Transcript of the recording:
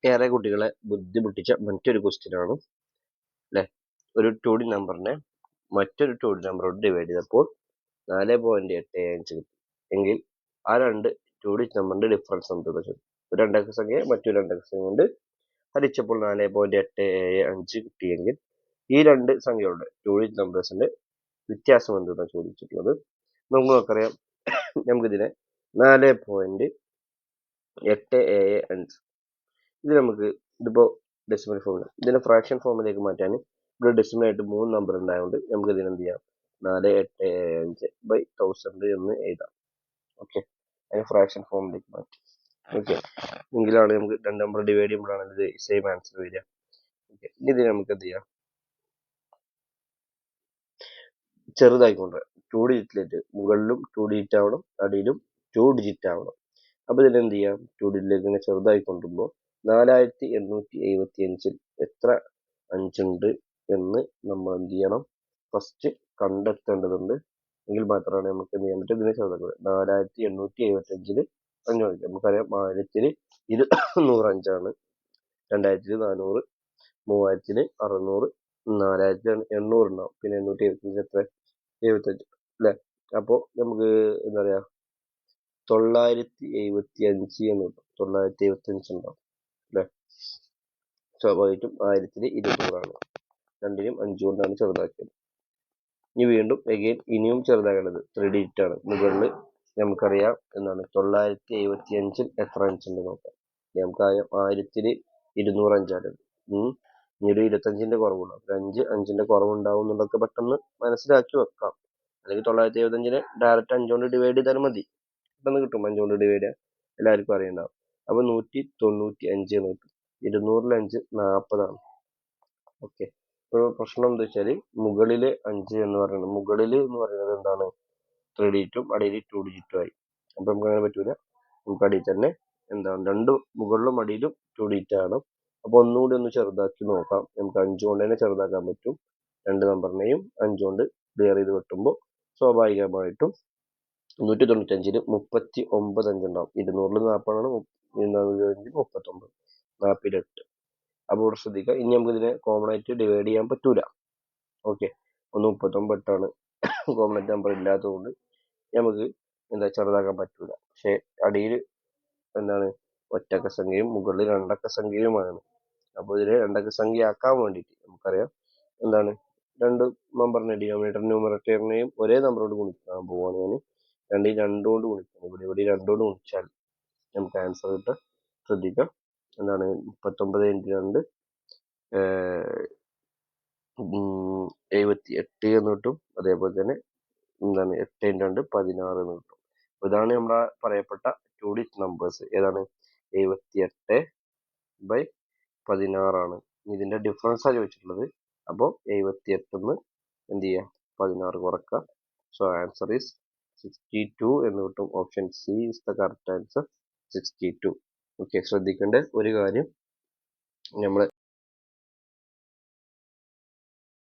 ഏറെ കുട്ടികളെ ബുദ്ധിമുട്ടിച്ച മറ്റൊരു ക്വസ്റ്റ്യൻ ആണ് അല്ലെ. ഒരു 2D നമ്പറിനെ മറ്റൊരു 2D നമ്പറോട് ഡിവൈഡ് ചെയ്തപ്പോൾ 4.85 കിട്ടി എങ്കിൽ ആ രണ്ട് 2D നമ്പറിന്റെ ഡിഫറൻസ് എന്തെന്ന് ചോദിച്ചു. ഒരു രണ്ടക്ക സംഖ്യ മറ്റൊരു രണ്ടക്ക സംഖ്യ കൊണ്ട് ഹരിച്ചപ്പോൾ 4.85 കിട്ടിയെങ്കിൽ ഈ രണ്ട് സംഖ്യകളുടെ 2D നമ്പേഴ്സിന്റെ വ്യത്യാസം എന്തെന്നാണ് ചോദിച്ചിട്ടുള്ളത്. നമുക്ക് നോക്കറിയാം, നമുക്കിതിനെ 4.875 ഇത് നമുക്ക് ഇതിപ്പോ ഡെസിമൽ ഫോമിൽ ഇതിനെ ഫ്രാക്ഷൻ ഫോമിലേക്ക് മാറ്റാൻ ഇവിടെ ഡെസിമൽ ആയിട്ട് 3 നമ്പർ ഉണ്ടായതുകൊണ്ട് നമുക്ക് ഇതിനെ എന്ത് ചെയ്യാം, 4.875/1000 എന്ന് എഴുതാം. ഓക്കെ, അതിന് ഫ്രാക്ഷൻ ഫോമിലേക്ക് മാറ്റി. ഓക്കെ, എങ്കിലാണ് നമുക്ക് രണ്ട് നമ്പർ ഡിവൈഡ് ചെയ്യുമ്പോഴാണ് ഇത് സെയിം ആൻസർ വരിക. ഓക്കെ, ഇനി ഇതിനെ നമുക്ക് എന്ത് ചെയ്യാം, ചെറുതായിക്കൊണ്ട് 2 ഡിജിറ്റിലേക്ക് മുകളിലും 2 ഡിജിറ്റ് ആവണം, അടിയിലും 2 ഡിജിറ്റ് ആവണം. അപ്പൊ ഇതിനെന്ത് ചെയ്യാം, 2 ഡിജിറ്റിലേക്ക് ഇങ്ങനെ ചെറുതായി കൊണ്ടുപോകുമ്പോൾ 4875 എത്ര അഞ്ചുണ്ട് എന്ന് നമ്മൾ എന്ത് ചെയ്യണം, ഫസ്റ്റ് കണ്ടെത്തേണ്ടതുണ്ട്. എങ്കിൽ മാത്രമാണ് നമുക്ക് എന്ത് ചെയ്യാൻ പറ്റും, ഇതിനെ ചെറുതാക്കുന്നത്. 4875 അഞ്ച് നോക്കാം. നമുക്കറിയാം 1000 200 2000 400 3000 600 4000 ഉണ്ടാവും. പിന്നെ 875 എത്ര, 75 അല്ലെ. അപ്പോ നമുക്ക് എന്താ പറയാ 975 എന്ന് കിട്ടും. 975 ഉണ്ടാവും അല്ലെ. സ്വാഭാവികമായിട്ടും 1200 രണ്ടിനും 5 കൊണ്ടാണ് ചെറുതാക്കിയത്. ഇനി വീണ്ടും ഇനിയും ചെറുതാക്കേണ്ടത് 3 ഡിജിറ്റ് ആണ്. മുകളിൽ നമുക്കറിയാം എന്താണ് 975 എത്ര അഞ്ചുണ്ട് നോക്കാം. നമുക്കറിയാം 1200 അഞ്ചാണ്. ഇനി ഒരു 25ന്റെ കുറവുണ്ടാവും. 5 കുറവുണ്ടാവും എന്നുള്ളതൊക്കെ പെട്ടെന്ന് മനസ്സിലാക്കി വെക്കാം. അല്ലെങ്കിൽ 975 ഡയറക്റ്റ് 5 കൊണ്ട് ഡിവൈഡ് ചെയ്താൽ മതി, പെട്ടെന്ന് കിട്ടും. 5 കൊണ്ട് ഡിവൈഡ് ചെയ്യാൻ എല്ലാവർക്കും അറിയുണ്ടാവും. അപ്പൊ 195 എന്ന് കിട്ടും. 200 40 ഓക്കെ, ഇപ്പോൾ പ്രശ്നം എന്താ വെച്ചാൽ മുകളില് 5 എന്ന് പറയുന്നത്, എന്താണ് 3 ഡിജിറ്റും അടിയിൽ 2 ഡിജിറ്റും ആയി. അപ്പൊ നമുക്ക് അങ്ങനെ പറ്റൂല. നമുക്ക് അടിയിൽ തന്നെ എന്താണ് രണ്ടും മുകളിലും അടിയിലും 2 ഡിജിറ്റ് ആണ്. അപ്പൊ ഒന്നുകൂടി ഒന്ന് ചെറുതാക്കി നോക്കാം. നമുക്ക് 5 കൊണ്ട് തന്നെ ചെറുതാക്കാൻ പറ്റും. രണ്ട് നമ്പറിനെയും 5 കൊണ്ട് ക്ലിയർ ചെയ്ത് വെട്ടുമ്പോൾ സ്വാഭാവികമായിട്ടും 195 39 അഞ്ച് ഉണ്ടാവും. 200 40 39 48. അപ്പോൾ ഇവിടെ ശ്രദ്ധിക്കുക, ഇനി നമുക്ക് ഇതിനെ കോമൺ ആയിട്ട് ഡിവൈഡ് ചെയ്യാൻ പറ്റൂല. ഓക്കെ, 39 കോമൺ ആയിട്ട് നമ്പർ ഇല്ലാത്തതുകൊണ്ട് നമുക്ക് എന്താ ചെറുതാക്കാൻ പറ്റൂല. പക്ഷെ അടിയിൽ എന്താണ് ഒറ്റക്ക സംഖ്യയും മുകളിൽ രണ്ടക്ക സംഖ്യയുമാണ്. അപ്പോൾ ഇതിനെ രണ്ടക്ക സംഖ്യ ആക്കാൻ വേണ്ടിയിട്ട് നമുക്കറിയാം എന്താണ് രണ്ട് നമ്പറിനെ ഡിനോമിനേറ്റർ ന്യൂമറേറ്ററിനെയും ഒരേ നമ്പറോട് ഗുണിക്കാൻ പോവാണ് ഞാൻ. രണ്ടും കൊണ്ട് ഗുണിക്കണം. ഇവിടെ 2 കൊണ്ട് ഗുണിച്ചാൽ നമുക്ക് ആൻസർ കിട്ടാൻ ശ്രദ്ധിക്കാം. എന്താണ് 39 × 2 78 എന്ന് കിട്ടും. അതേപോലെ തന്നെ എന്താണ് 8 × 2 16 എന്ന് കിട്ടും. ഇതാണ് നമ്മുടെ പറയപ്പെട്ട 2D നമ്പേഴ്സ്. ഏതാണ് 78/16 ആണ്. ഇതിന്റെ ഡിഫറൻസ് ആണ് ചോദിച്ചിട്ടുള്ളത്. അപ്പോൾ 78 എന്ത് ചെയ്യാം, 16 കുറക്കുക. സോ ആൻസർ ഈസ് 62 എന്ന് കിട്ടും. Option C is the correct answer, 62. Okay, ശ്രദ്ധിക്കേണ്ട ഒരു കാര്യം, നമ്മൾ